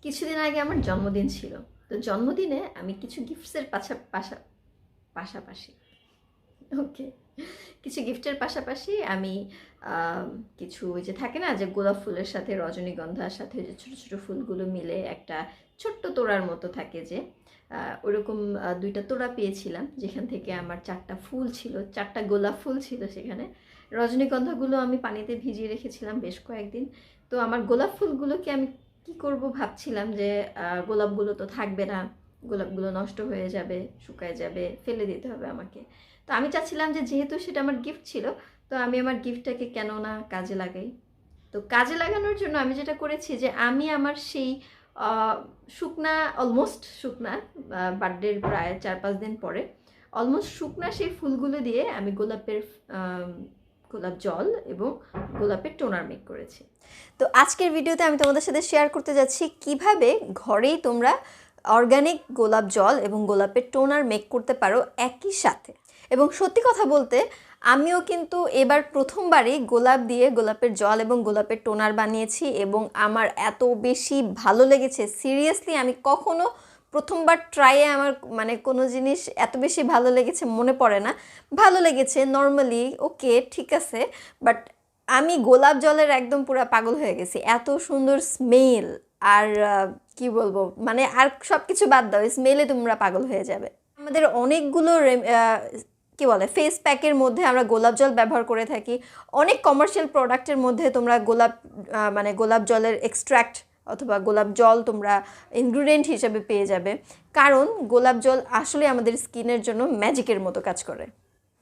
কিছুদিন আগে আমার জন্মদিন ছিল। তো জন্মদিনে আমি কিছু গিফটসের পাশাপাশি ওকে, কিছু গিফটের পাশাপাশি আমি কিছু ওই যে থাকে না যে গোলাপ ফুলের সাথে রজনীগন্ধার সাথে যে ছোটো ছোটো ফুলগুলো মিলে একটা ছোট্ট তোড়ার মতো থাকে যে ওরকম 2টা তোড়া পেয়েছিলাম, যেখান থেকে আমার 4টা ফুল ছিল, 4টা গোলাপ ফুল ছিল সেখানে। রজনীগন্ধাগুলো আমি পানিতে ভিজিয়ে রেখেছিলাম বেশ কয়েকদিন। তো আমার গোলাপ ফুলগুলোকে আমি কি করব ভাবছিলাম যে গোলাপগুলো তো থাকবে না, গোলাপগুলো নষ্ট হয়ে যাবে, শুকায় যাবে, ফেলে দিতে হবে আমাকে। তো আমি চাচ্ছিলাম যে যেহেতু সেটা আমার গিফট ছিল, তো আমি আমার গিফটটাকে কেন না কাজে লাগাই। তো কাজে লাগানোর জন্য আমি যেটা করেছি যে আমি আমার সেই শুকনা, অলমোস্ট শুকনা, বার্থডের প্রায় 4-5 দিন পরে অলমোস্ট শুকনা সেই ফুলগুলো দিয়ে আমি গোলাপ জল এবং গোলাপের টোনার মেক করেছি। তো আজকের ভিডিওতে আমি তোমাদের সাথে শেয়ার করতে যাচ্ছি কিভাবে ঘরেই তোমরা অর্গানিক গোলাপ জল এবং গোলাপের টোনার মেক করতে পারো একই সাথে। এবং সত্যি কথা বলতে আমিও কিন্তু এবার প্রথমবারই গোলাপ দিয়ে গোলাপের জল এবং গোলাপের টোনার বানিয়েছি এবং আমার এত বেশি ভালো লেগেছে। সিরিয়াসলি আমি কখনো প্রথমবার ট্রাইয়ে আমার মানে কোনো জিনিস এত বেশি ভালো লেগেছে মনে পড়ে না। ভালো লেগেছে নর্মালি, ওকে ঠিক আছে, বাট আমি গোলাপ জলের একদম পুরো পাগল হয়ে গেছি। এত সুন্দর স্মেল, আর কি বলবো, মানে আর সব কিছু বাদ দাও, স্মেলে তোমরা পাগল হয়ে যাবে। আমাদের অনেকগুলো কি বলে ফেস প্যাকের মধ্যে আমরা গোলাপ জল ব্যবহার করে থাকি। অনেক কমার্শিয়াল প্রোডাক্টের মধ্যে তোমরা মানে গোলাপ জলের এক্সট্র্যাক্ট অথবা গোলাপ জল তোমরা ইনগ্রিডিয়েন্ট হিসেবে পেয়ে যাবে, কারণ গোলাপ জল আসলে আমাদের স্কিনের জন্য ম্যাজিকের মতো কাজ করে।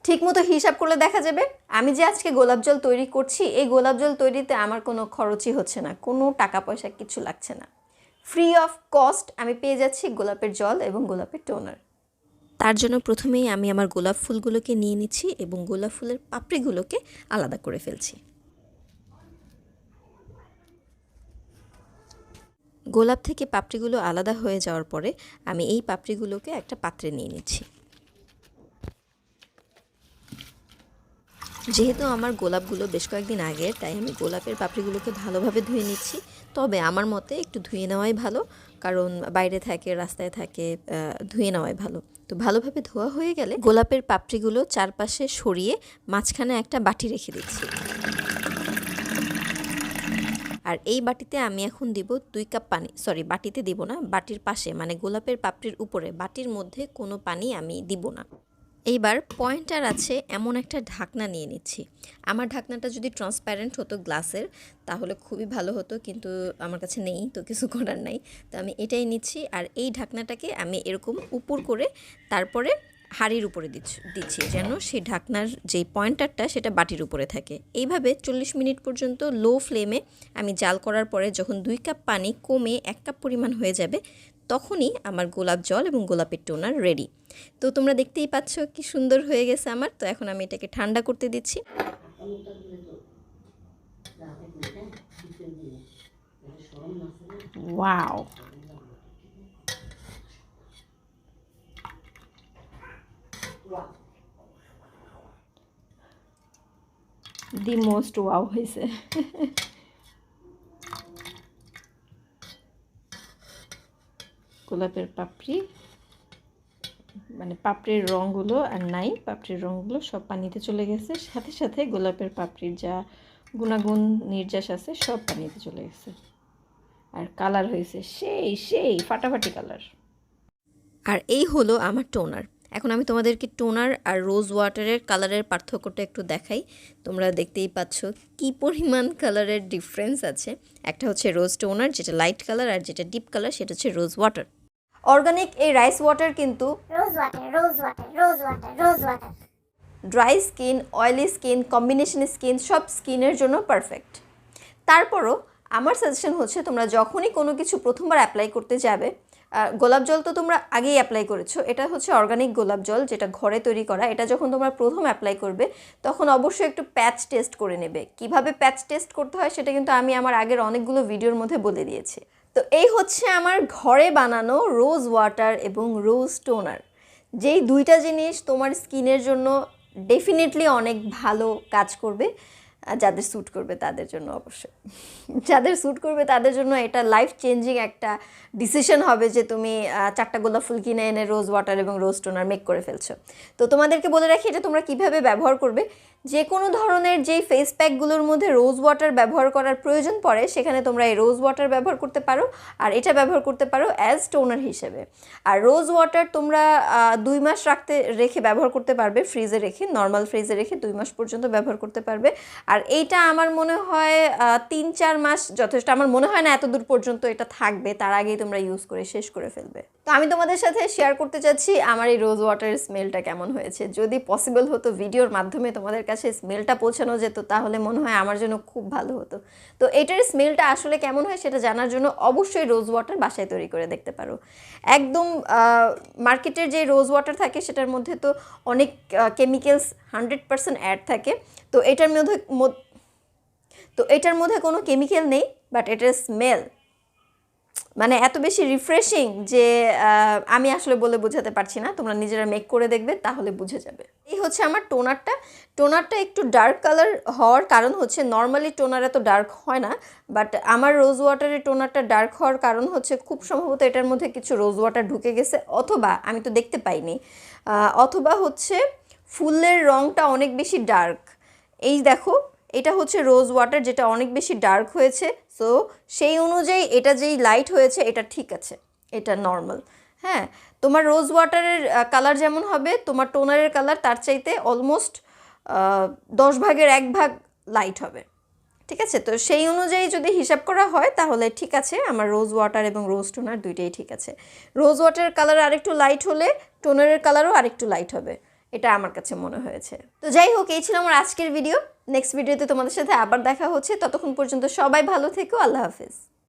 ঠিকমতো হিসাব করলে দেখা যাবে আমি যে আজকে গোলাপ জল তৈরি করছি, এই গোলাপ জল তৈরিতে আমার কোনো খরচই হচ্ছে না, কোনো টাকা পয়সা কিছু লাগছে না। ফ্রি অফ কস্ট আমি পেয়ে যাচ্ছি গোলাপের জল এবং গোলাপের টোনার। তার জন্য প্রথমেই আমি আমার গোলাপ ফুলগুলোকে নিয়ে নিচ্ছি এবং গোলাপ ফুলের পাপড়িগুলোকে আলাদা করে ফেলছি। গোলাপ থেকে পাপড়িগুলো আলাদা হয়ে যাওয়ার পরে আমি এই পাপড়িগুলোকে একটা পাত্রে নিয়ে নিচ্ছি। যেহেতু আমার গোলাপগুলো বেশ কয়েকদিন আগের, তাই আমি গোলাপের পাপড়িগুলোকে ভালোভাবে ধুয়ে নিচ্ছি। তবে আমার মতে একটু ধুয়ে নেওয়াই ভালো, কারণ বাইরে থাকে, রাস্তায় থাকে, ধুয়ে নেওয়াই ভালো। তো ভালোভাবে ধোয়া হয়ে গেলে গোলাপের পাপড়িগুলো চারপাশে সরিয়ে মাঝখানে একটা বাটি রেখে দিচ্ছি। আর এই বাটিতে আমি এখন দিব 2 কাপ পানি। সরি, বাটিতে দিব না, বাটির পাশে মানে গোলাপের পাপড়ির উপরে, বাটির মধ্যে কোনো পানি আমি দিব না। এইবার পয়েন্টার আছে এমন একটা ঢাকনা নিয়ে নিচ্ছি। আমার ঢাকনাটা যদি ট্রান্সপ্যারেন্ট হতো গ্লাসের তাহলে খুবই ভালো হতো, কিন্তু আমার কাছে নেই, তো কিছু করার নাই। তো আমি এটাই নিচ্ছি, আর এই ঢাকনাটাকে আমি এরকম উপর করে তারপরে হাঁড়ির উপরে দিচ্ছি যেন সেই ঢাকনার যেই পয়েন্টারটা সেটা বাটির উপরে থাকে। এইভাবে 40 মিনিট পর্যন্ত লো ফ্লেমে আমি জাল করার পরে যখন 2 কাপ পানি কমে 1 কাপ পরিমাণ হয়ে যাবে, তখনই আমার গোলাপ জল এবং গোলাপের টোনার রেডি। তো তোমরা দেখতেই পাচ্ছ কি সুন্দর হয়ে গেছে আমার। তো এখন আমি এটাকে ঠান্ডা করতে দিচ্ছি। ওয়াও, দি মোস্ট ওয়াও হয়েছে। গোলাপের পাপড়ি, মানে পাপড়ির রঙগুলো আর নাই, পাপড়ির রঙগুলো সব পানিতে চলে গেছে, সাথে সাথে গোলাপের পাপড়ির যা গুণাগুণ নির্যাস আছে সব পানিতে চলে গেছে, আর কালার হয়েছে সেই ফাটাফাটি কালার। আর এই হলো আমার টোনার। এখন আমি তোমাদেরকে টোনার আর রোজ ওয়াটারের কালারের পার্থক্যটা একটু দেখাই। তোমরা দেখতেই পাচ্ছ কি পরিমাণ কালারের ডিফারেন্স আছে। একটা হচ্ছে রোজ টোনার যেটা লাইট কালার, আর যেটা ডিপ কালার সেটা হচ্ছে রোজ ওয়াটার। অর্গানিক এই রাইস ওয়াটার কিন্তু dry skin, oily skin, combination skin, সব স্কিনের জন্য পারফেক্ট। তারপরও আমার সাজেশন হচ্ছে তোমরা যখনই কোনো কিছু প্রথমবার অ্যাপ্লাই করতে যাবে, গোলাপ জল তো তোমরা আগেই অ্যাপ্লাই করেছো, এটা হচ্ছে অর্গানিক গোলাপ জল যেটা ঘরে তৈরি করা। এটা যখন তোমরা প্রথম অ্যাপ্লাই করবে তখন অবশ্যই একটু প্যাচ টেস্ট করে নেবে। কিভাবে প্যাচ টেস্ট করতে হয় সেটা কিন্তু আমি আমার আগের অনেকগুলো ভিডিওর মধ্যে বলে দিয়েছি। তো এই হচ্ছে আমার ঘরে বানানো রোজ ওয়াটার এবং রোজ টোনার, যেই 2টা জিনিস তোমার স্কিনের জন্য ডেফিনেটলি অনেক ভালো কাজ করবে। যাদের স্যুট করবে তাদের জন্য অবশ্যই যাদের স্যুট করবে তাদের জন্য এটা লাইফ চেঞ্জিং একটা ডিসিশন হবে যে তুমি 4টা গোলাপ ফুল কিনে এনে রোজ ওয়াটার এবং রোজ টোনার মেক করে ফেলছো। তো তোমাদেরকে বলে রাখি এটা তোমরা কিভাবে ব্যবহার করবে। যে কোনো ধরনের যেই ফেস প্যাকগুলোর মধ্যে রোজ ওয়াটার ব্যবহার করার প্রয়োজন পড়ে সেখানে তোমরা এই রোজ ওয়াটার ব্যবহার করতে পারো, আর এটা ব্যবহার করতে পারো অ্যাজ টোনার হিসেবে। আর রোজ ওয়াটার তোমরা 2 মাস রেখে ব্যবহার করতে পারবে, ফ্রিজে রেখে, নর্মাল ফ্রিজে রেখে 2 মাস পর্যন্ত ব্যবহার করতে পারবে। আর এইটা আমার মনে হয় 3-4 মাস যথেষ্ট। আমার মনে হয় না এত দূর পর্যন্ত এটা থাকবে, তার আগেই তোমরা ইউজ করে শেষ করে ফেলবে। তো আমি তোমাদের সাথে শেয়ার করতে চাচ্ছি আমার এই রোজ ওয়াটারের স্মেলটা কেমন হয়েছে। যদি পসিবল হতো ভিডিওর মাধ্যমে তোমাদের কাছে স্মেলটা পৌঁছানো যেত তাহলে মনে হয় আমার জন্য খুব ভালো হতো। তো এটার স্মেলটা আসলে কেমন হয় সেটা জানার জন্য অবশ্যই রোজ ওয়াটার বাসায় তৈরি করে দেখতে পারো। একদম মার্কেটের যে রোজ ওয়াটার থাকে সেটার মধ্যে তো অনেক কেমিক্যালস 100% অ্যাড থাকে। তো এটার মধ্যে কোনো কেমিক্যাল নেই, বাট এটার স্মেল মানে এত বেশি রিফ্রেশিং যে আমি আসলে বলে বোঝাতে পারছি না। তোমরা নিজেরা মেক করে দেখবে তাহলে বুঝে যাবে। এই হচ্ছে আমার টোনারটা একটু ডার্ক কালার হওয়ার কারণ হচ্ছে নর্মালি টোনার এত ডার্ক হয় না, বাট আমার রোজ ওয়াটারের টোনারটা ডার্ক হওয়ার কারণ হচ্ছে খুব সম্ভবত এটার মধ্যে কিছু রোজ ওয়াটার ঢুকে গেছে, অথবা আমি তো দেখতে পাইনি, অথবা হচ্ছে ফুলের রঙটা অনেক বেশি ডার্ক। এই দেখো এটা হচ্ছে রোজ ওয়াটার যেটা অনেক বেশি ডার্ক হয়েছে, সো সেই অনুযায়ী এটা যেই লাইট হয়েছে এটা ঠিক আছে, এটা নর্মাল। হ্যাঁ, তোমার রোজ ওয়াটারের কালার যেমন হবে তোমার টোনারের কালার তার চাইতে অলমোস্ট 10 ভাগের 1 ভাগ লাইট হবে, ঠিক আছে। তো সেই অনুযায়ী যদি হিসাব করা হয় তাহলে ঠিক আছে, আমার রোজ ওয়াটার এবং রোজ টোনার দুইটাই ঠিক আছে। রোজ ওয়াটারের কালার আরেকটু লাইট হলে টোনারের কালারও আরেকটু লাইট হবে, এটা আমার কাছে মনে হয়েছে। তো যাই হোক, এই ছিল আমার আজকের ভিডিও। নেক্সট ভিডিওতে তোমাদের সাথে আবার দেখা হচ্ছে, ততক্ষণ পর্যন্ত সবাই ভালো থেকো, আল্লাহ হাফেজ।